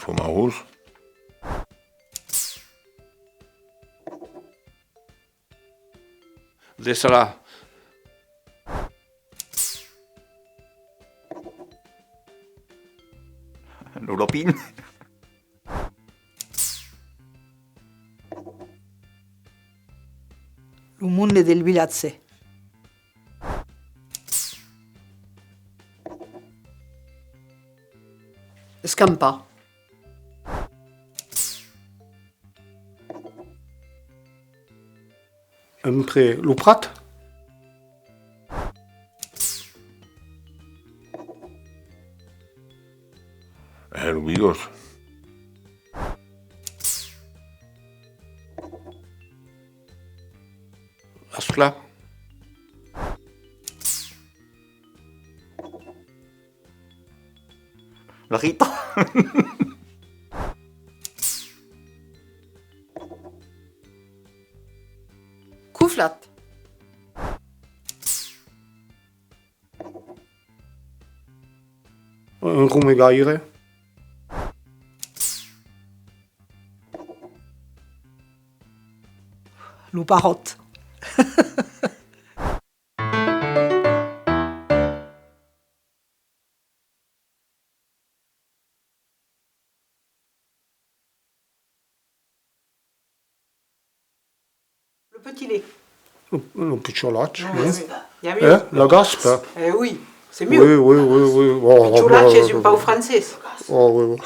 fromage rouge. Des salades. L'olopine. L'umone del Vilazze. Scampa. Un pré Luprat. Lubigos. Ascla. La Rita. Kuflat. Un rumegaire. Luparot. Le petit lait. Le picciolaccio. Il y a mieux. La gaspe. Oui, c'est Oui, mieux. oui, oui, oui. Oh, Picciola, c'est un peu français. oh, oui, oui.